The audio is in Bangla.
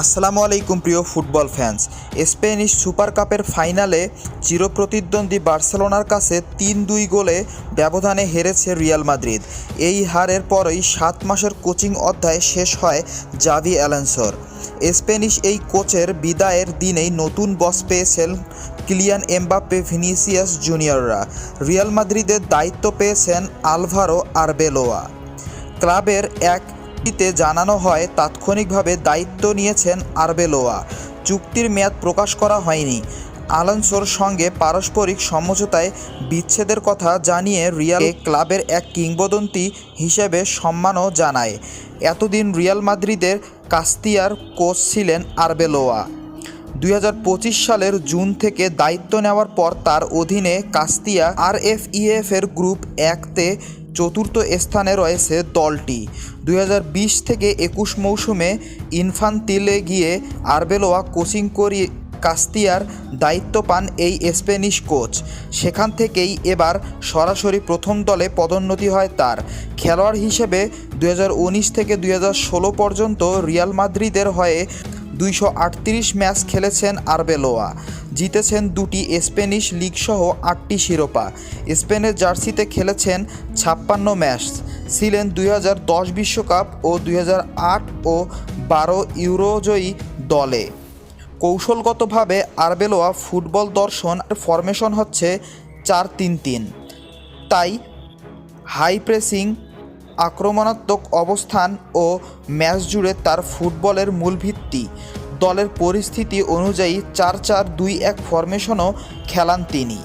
আসসালামু আলাইকুম প্রিয় ফুটবল ফ্যান্স। স্পেনিশ সুপার কাপের ফাইনালে চিরপ্রতিদ্বন্দ্বী বার্সেলোনার কাছে ৩-২ গোলে ব্যবধানে হেরেছে রিয়াল মাদ্রিদ। এই হারের পরই ৭ মাসের কোচিং অধ্যায় শেষ হয় জাভি অ্যালোনসোর। স্প্যানিশ এই কোচের বিদায়ের দিনেই নতুন বস পেয়েছেন কিলিয়ান এমবাপ্পে, ভিনিসিয়াস জুনিয়ররা। রিয়াল মাদ্রিদের দায়িত্ব পেয়েছেন আলভারো আরবেলোয়া। ক্লাবের এক তে জানানো হয় তাৎক্ষণিকভাবে দায়িত্ব নিয়েছেন আরবেলোয়া। চুক্তির মেয়াদ প্রকাশ করা হয়নি। আলোনসোর সঙ্গে পারস্পরিক সমঝোতায় বিচ্ছেদের কথা জানিয়ে রিয়াল ক্লাবের এক কিংবদন্তি হিসেবে সম্মানও জানায়। এতদিন রিয়াল মাদ্রিদের কাস্তিয়ার কোচ ছিলেন আরবেলোয়া। 2025 সালের জুন থেকে দায়িত্ব নেওয়ার পর তার অধীনে কাস্তিয়া আরএফইএফের গ্রুপ 1-তে চতুর্থ স্থানে রয়েছে দলটি। 2020 থেকে 21 মৌসুমে ইনফান্তিলে গিয়ে আরবেলোয়া কোচিং করে কাস্তিয়ার দায়িত্ব পান এই স্প্যানিশ কোচ। সেখান থেকেই এবার সরাসরি প্রথম দলে পদোন্নতি হয় তার। খেলোয়াড় হিসেবে 2019 থেকে 2016 পর্যন্ত রিয়াল মাদ্রিদের হয়ে 238 ম্যাচ খেলেছেন আরবেলোয়া। জিতেছেন 2টি স্প্যানিশ লিগসহ 8টি শিরোপা। স্পেনের জার্সিতে খেলেছেন 56 ম্যাচ। ছিলেন 2010 বিশ্বকাপ ও 2008 ও 12 ইউরোজয়ী দলে। কৌশলগতভাবে আরবেলোয়া ফুটবল দর্শন ফরমেশন হচ্ছে 4-3-3। তাই হাই প্রেসিং, আক্রমণাত্মক অবস্থান ও ম্যাচ জুড়ে তার ফুটবলের মূল ভিত্তি। দলের পরিস্থিতি অনুযায়ী 4-4-2-1 ফরমেশনও খেলান তিনি।